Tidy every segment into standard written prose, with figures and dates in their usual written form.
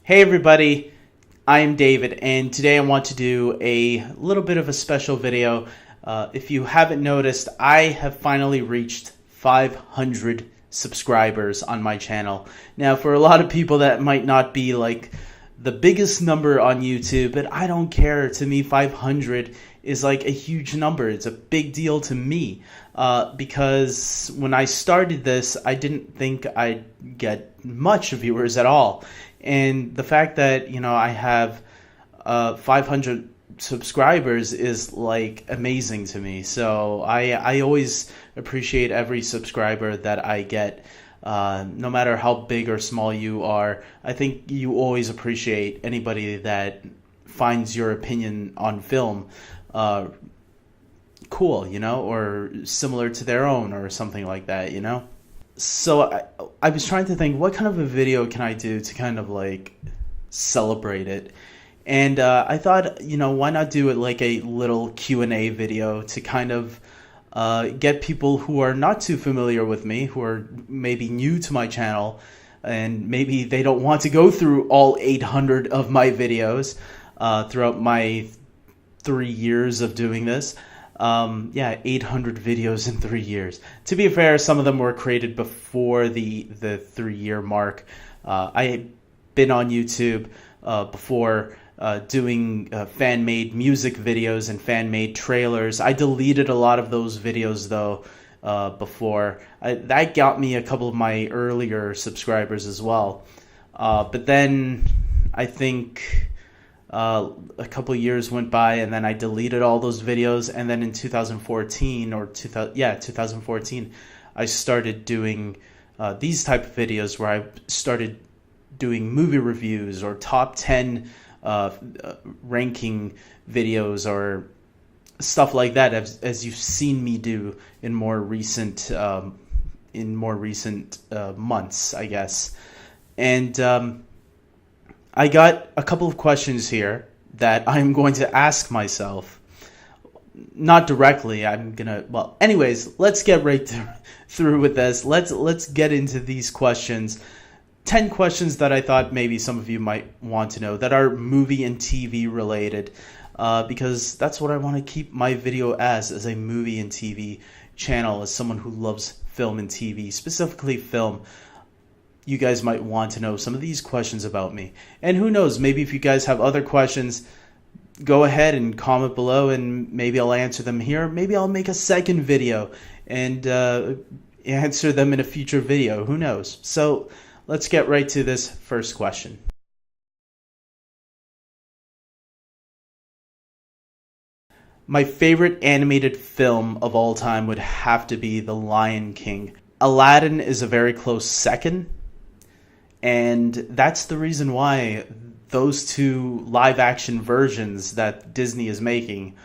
Hey everybody, I'm David, and today I want to do a little bit of a special video. If you haven't noticed, I have finally reached 500 subscribers on my channel. Now, for a lot of people, that might not be like the biggest number on YouTube, but I don't care. To me, 500 is like a huge number. It's a big deal to me because when I started this, I didn't think I'd get much viewers at all. And the fact that, I have 500 subscribers is like amazing to me. So I always appreciate every subscriber that I get. No matter how big or small you are, I think you always appreciate anybody that finds your opinion on film cool, or similar to their own or something like that, So I was trying to think, what kind of a video can I do to kind of like celebrate it? And I thought, why not do it like a little Q&A video to kind of get people who are not too familiar with me, who are maybe new to my channel, and maybe they don't want to go through all 800 of my videos throughout my 3 years of doing this. 800 videos in 3 years. To be fair, some of them were created before the 3-year mark. I had been on YouTube before doing fan-made music videos and fan-made trailers. I deleted a lot of those videos though before. That got me a couple of my earlier subscribers as well. But then I think a couple of years went by, and then I deleted all those videos. And then in 2014, I started doing these type of videos where I started doing movie reviews or top 10 ranking videos or stuff like that, as you've seen me do in more recent months, I guess. And I got a couple of questions here that I'm going to ask myself. Not directly, anyways, let's get right through with this. Let's get into these questions. 10 questions that I thought maybe some of you might want to know that are movie and TV related, because that's what I want to keep my video as a movie and TV channel, as someone who loves film and TV, specifically film. You guys might want to know some of these questions about me. And who knows, maybe if you guys have other questions, go ahead and comment below and maybe I'll answer them here. Maybe I'll make a second video and answer them in a future video. Who knows? So let's get right to this first question. My favorite animated film of all time would have to be The Lion King. Aladdin is a very close second. And that's the reason why those two live-action versions that Disney is making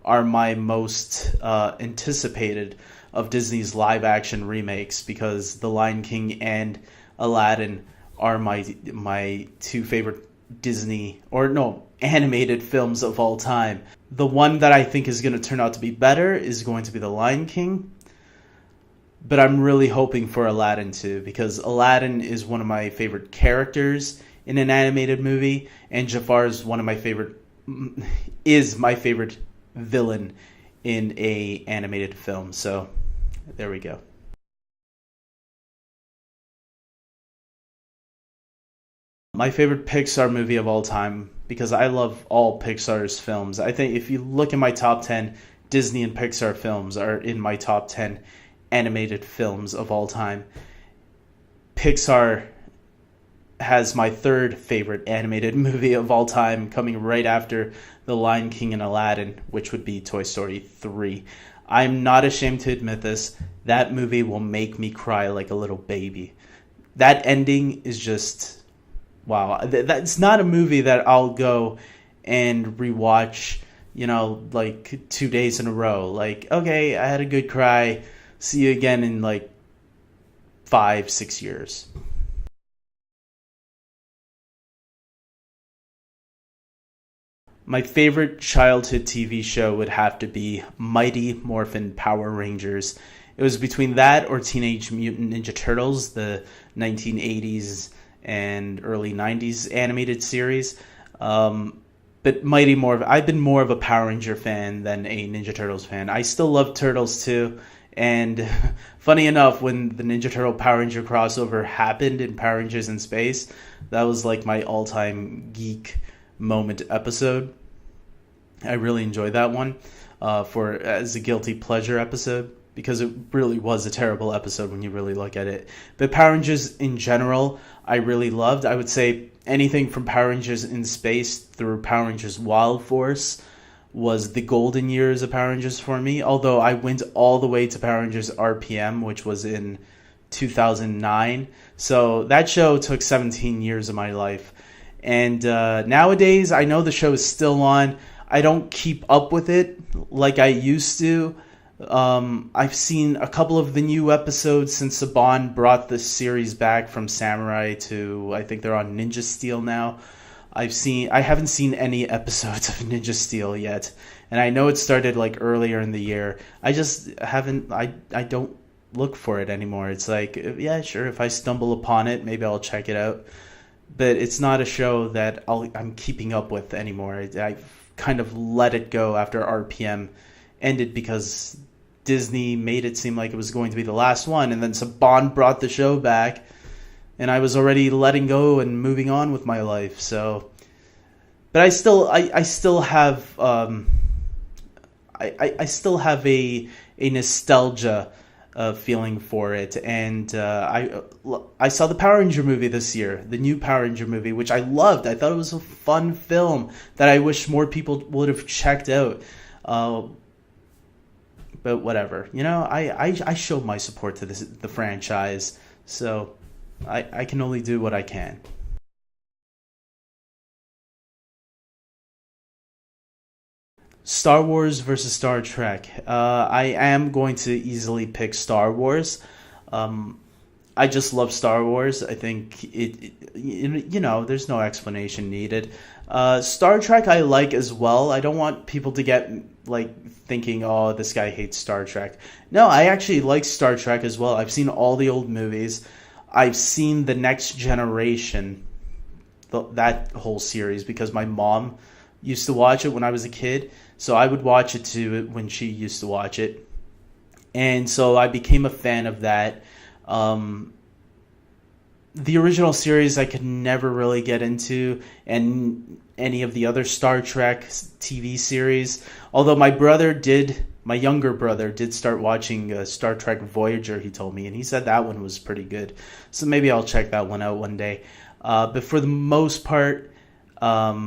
are my most anticipated of Disney's live-action remakes, because The Lion King and Aladdin are my two favorite animated films of all time. The one that I think is going to turn out to be better is going to be The Lion King. But I'm really hoping for Aladdin too, because Aladdin is one of my favorite characters in an animated movie, and Jafar is my favorite villain in a animated film. So there we go. My favorite Pixar movie of all time, because I love all Pixar's films. I think if you look at my top 10, Disney and Pixar films are in my top 10 animated films of all time. Pixar has my third favorite animated movie of all time, coming right after The Lion King and Aladdin, which would be Toy Story 3. I'm not ashamed to admit this. That movie will make me cry like a little baby. That ending is just, wow. That's not a movie that I'll go and rewatch, like 2 days in a row. Like, okay, I had a good cry. See you again in like 5-6 years. My favorite childhood TV show would have to be Mighty Morphin Power Rangers. It was between that or Teenage Mutant Ninja Turtles, the 1980s and early 90s animated series. But I've been more of a Power Ranger fan than a Ninja Turtles fan. I still love Turtles too. And funny enough, when the Ninja Turtle Power Ranger crossover happened in Power Rangers in Space, that was like my all-time geek moment episode. I really enjoyed that one for as a guilty pleasure episode, because it really was a terrible episode when you really look at it. But Power Rangers in general, I really loved. I would say anything from Power Rangers in Space through Power Rangers Wild Force was the golden years of Power Rangers for me. Although I went all the way to Power Rangers RPM, which was in 2009. So that show took 17 years of my life. And nowadays, I know the show is still on. I don't keep up with it like I used to. I've seen a couple of the new episodes since Saban brought the series back from Samurai to, I think they're on Ninja Steel now. I haven't seen any episodes of Ninja Steel yet, and I know it started like earlier in the year. I just haven't. I don't look for it anymore. It's like, yeah, sure, if I stumble upon it, maybe I'll check it out. But it's not a show that I'm keeping up with anymore. I kind of let it go after RPM ended because Disney made it seem like it was going to be the last one, and then Saban brought the show back, and I was already letting go and moving on with my life. So, but I still have I still have a nostalgia feeling for it, and I saw the Power Ranger movie this year, the new Power Ranger movie, which I loved. I thought it was a fun film that I wish more people would have checked out. But whatever, I show my support to the franchise, so I can only do what I can. Star Wars versus Star Trek. I am going to easily pick Star Wars. Um, I just love Star Wars. I think there's no explanation needed. Star Trek I like as well. I don't want people to get like thinking, oh, this guy hates Star Trek. No, I actually like Star Trek as well. I've seen all the old movies. I've seen The Next Generation, that whole series, because my mom used to watch it when I was a kid. So I would watch it too when she used to watch it. And so I became a fan of that. The original series I could never really get into, and any of the other Star Trek TV series. Although my younger brother did start watching Star Trek Voyager, he told me, and he said that one was pretty good. So maybe I'll check that one out one day. But for the most part, I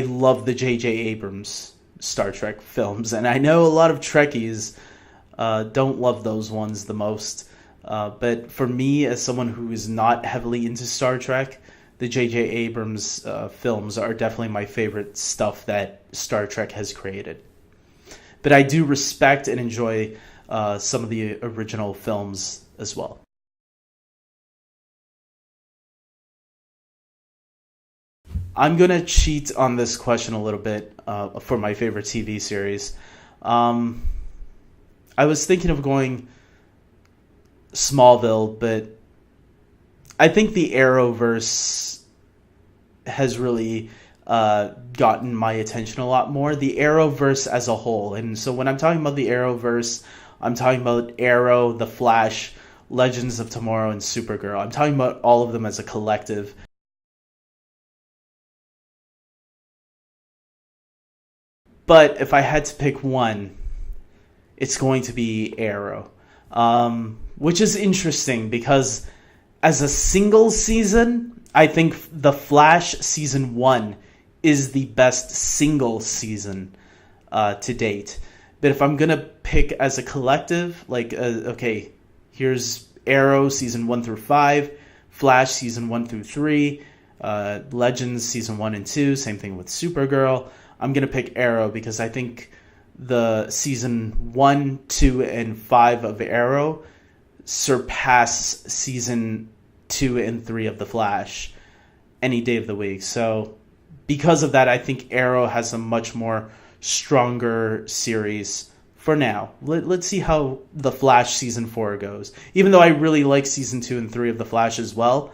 love the J.J. Abrams Star Trek films, and I know a lot of Trekkies don't love those ones the most. But for me, as someone who is not heavily into Star Trek, the J.J. Abrams films are definitely my favorite stuff that Star Trek has created. But I do respect and enjoy some of the original films as well. I'm going to cheat on this question a little bit for my favorite TV series. I was thinking of going Smallville, but I think the Arrowverse has really gotten my attention a lot more. The Arrowverse as a whole. And so when I'm talking about the Arrowverse, I'm talking about Arrow, The Flash, Legends of Tomorrow, and Supergirl. I'm talking about all of them as a collective. But if I had to pick one, it's going to be Arrow. Which is interesting because as a single season, I think The Flash Season 1 is the best single season to date. But if I'm going to pick as a collective, okay, here's Arrow Season 1 through 5, Flash Season 1 through 3, Legends Season 1 and 2, same thing with Supergirl. I'm going to pick Arrow because I think the Season 1, 2, and 5 of Arrow surpass Season 2 and 3 of The Flash any day of the week. So because of that, I think Arrow has a much more stronger series for now. Let's see how The Flash Season 4 goes. Even though I really like Season 2 and 3 of The Flash as well,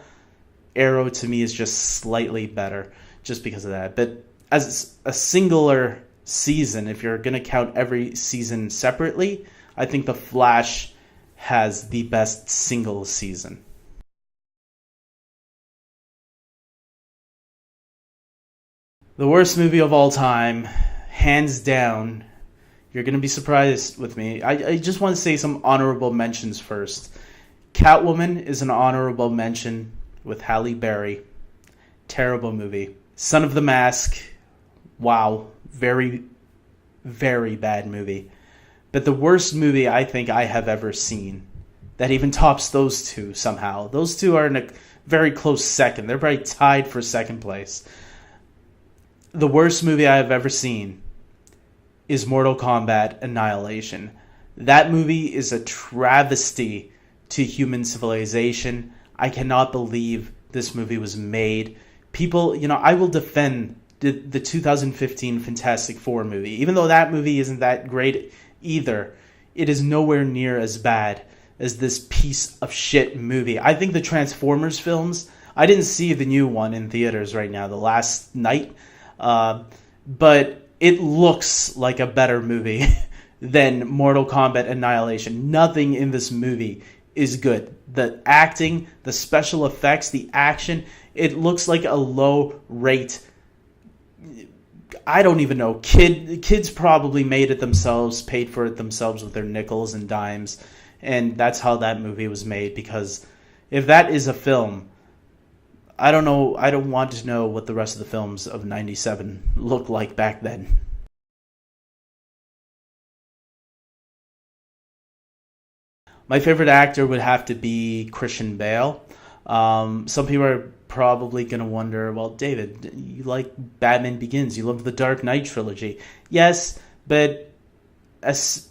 Arrow to me is just slightly better just because of that. But as a singular season, if you're going to count every season separately, I think The Flash has the best single season. The worst movie of all time, hands down. You're going to be surprised with me. I just want to say some honorable mentions first. Catwoman is an honorable mention with Halle Berry. Terrible movie. Son of the Mask. Wow. Very, very bad movie. But the worst movie I think I have ever seen, that even tops those two somehow. Those two are in a very close second. They're probably tied for second place. The worst movie I have ever seen is Mortal Kombat Annihilation. That movie is a travesty to human civilization. I cannot believe this movie was made. People, I will defend the 2015 Fantastic Four movie. Even though that movie isn't that great either, it is nowhere near as bad as this piece of shit movie. I think the Transformers films, I didn't see the new one in theaters right now, the last night, but it looks like a better movie than Mortal Kombat Annihilation. Nothing in this movie is good. The acting, the special effects, the action, it looks like a low rate. I don't even know. Kids probably made it themselves, paid for it themselves with their nickels and dimes, and that's how that movie was made. Because if that is a film, I don't know. I don't want to know what the rest of the films of '97 looked like back then. My favorite actor would have to be Christian Bale. Some people are probably going to wonder, well, David, you like Batman Begins. You love the Dark Knight trilogy. Yes, but as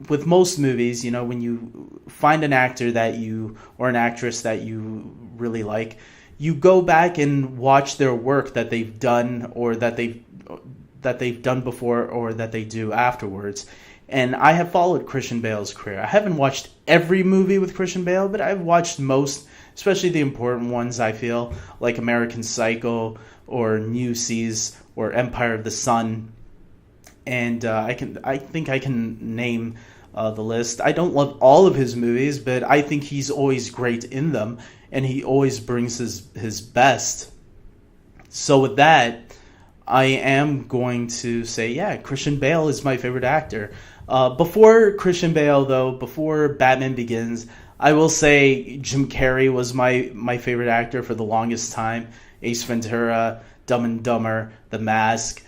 with most movies, when you find an actor that you or an actress that you really like, you go back and watch their work that they've done or that they've done before or that they do afterwards. And I have followed Christian Bale's career. I haven't watched every movie with Christian Bale, but I've watched most, especially the important ones, I feel, like American Psycho or Newsies or Empire of the Sun. And I think I can name the list. I don't love all of his movies, but I think he's always great in them, and he always brings his best. So with that, I am going to say, yeah, Christian Bale is my favorite actor. Before Christian Bale, though, before Batman Begins, I will say Jim Carrey was my favorite actor for the longest time. Ace Ventura, Dumb and Dumber, The Mask,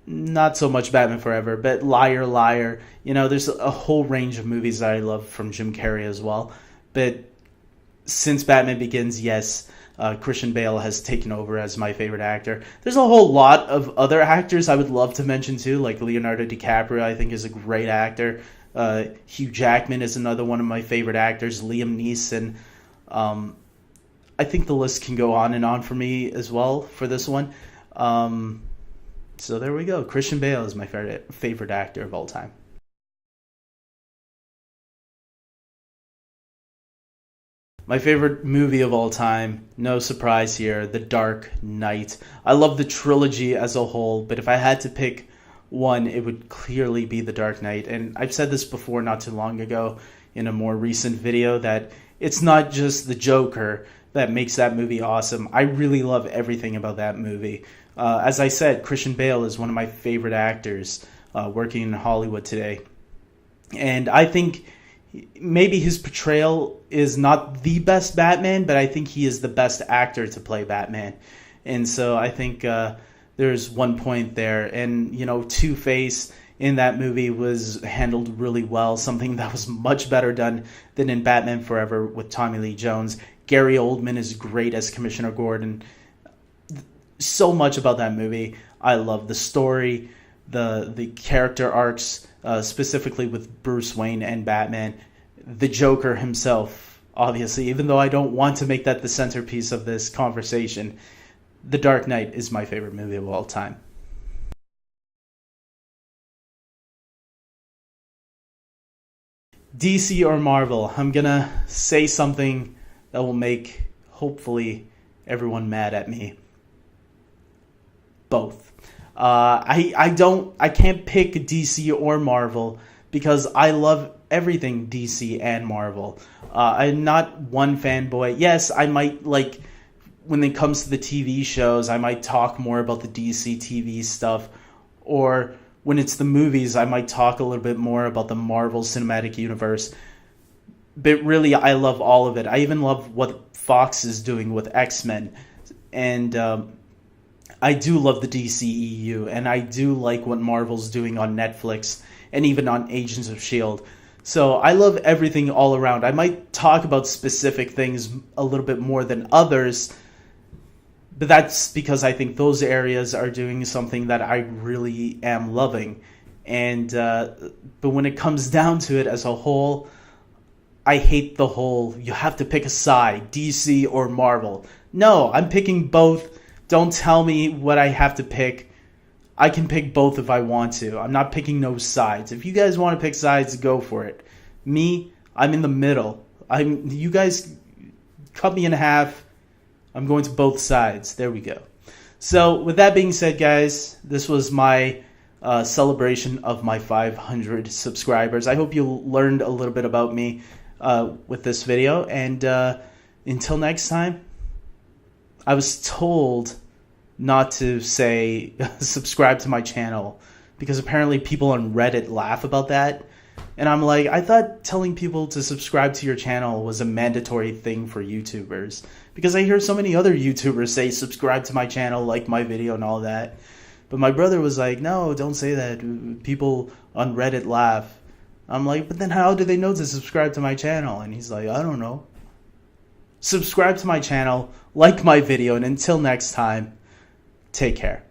not so much Batman Forever, but Liar Liar. There's a whole range of movies that I love from Jim Carrey as well. But since Batman Begins, yes, Christian Bale has taken over as my favorite actor. There's a whole lot of other actors I would love to mention too, like Leonardo DiCaprio, I think is a great actor. Hugh Jackman is another one of my favorite actors. Liam Neeson. I think the list can go on and on for me as well for this one. So there we go. Christian Bale is my favorite actor of all time. My favorite movie of all time, no surprise here, The Dark Knight. I love the trilogy as a whole, but if I had to pick one, it would clearly be The Dark Knight. And I've said this before not too long ago in a more recent video, that it's not just the Joker that makes that movie awesome. I really love everything about that movie. As I said, Christian Bale is one of my favorite actors working in Hollywood today. And I think maybe his portrayal is not the best Batman, but I think he is the best actor to play Batman. And so I think there's one point there. And, Two-Face in that movie was handled really well, something that was much better done than in Batman Forever with Tommy Lee Jones. Gary Oldman is great as Commissioner Gordon. So much about that movie. I love the story, the character arcs, specifically with Bruce Wayne and Batman. The Joker himself, obviously, even though I don't want to make that the centerpiece of this conversation, The Dark Knight is my favorite movie of all time. DC or Marvel? I'm gonna say something that will make hopefully everyone mad at me. Both. I can't pick DC or Marvel because I love everything DC and Marvel. I'm not one fanboy. Yes, I might like when it comes to the TV shows, I might talk more about the DC TV stuff, or when it's the movies, I might talk a little bit more about the Marvel Cinematic Universe. But really, I love all of it. I even love what Fox is doing with X-Men, and I do love the DCEU, and I do like what Marvel's doing on Netflix and even on Agents of S.H.I.E.L.D. So I love everything all around. I might talk about specific things a little bit more than others, but that's because I think those areas are doing something that I really am loving. And but when it comes down to it as a whole, I hate the whole, you have to pick a side, DC or Marvel. No, I'm picking both. Don't tell me what I have to pick. I can pick both if I want to. I'm not picking no sides. If you guys want to pick sides, go for it. Me, I'm in the middle. You guys cut me in half. I'm going to both sides. There we go. So with that being said, guys, this was my celebration of my 500 subscribers. I hope you learned a little bit about me with this video. And until next time, I was told not to say subscribe to my channel because apparently people on Reddit laugh about that. And I'm like, I thought telling people to subscribe to your channel was a mandatory thing for YouTubers, because I hear so many other YouTubers say subscribe to my channel, like my video and all that. But my brother was like, no, don't say that. People on Reddit laugh. I'm like, but then how do they know to subscribe to my channel? And he's like, I don't know. Subscribe to my channel, like my video, and until next time, take care.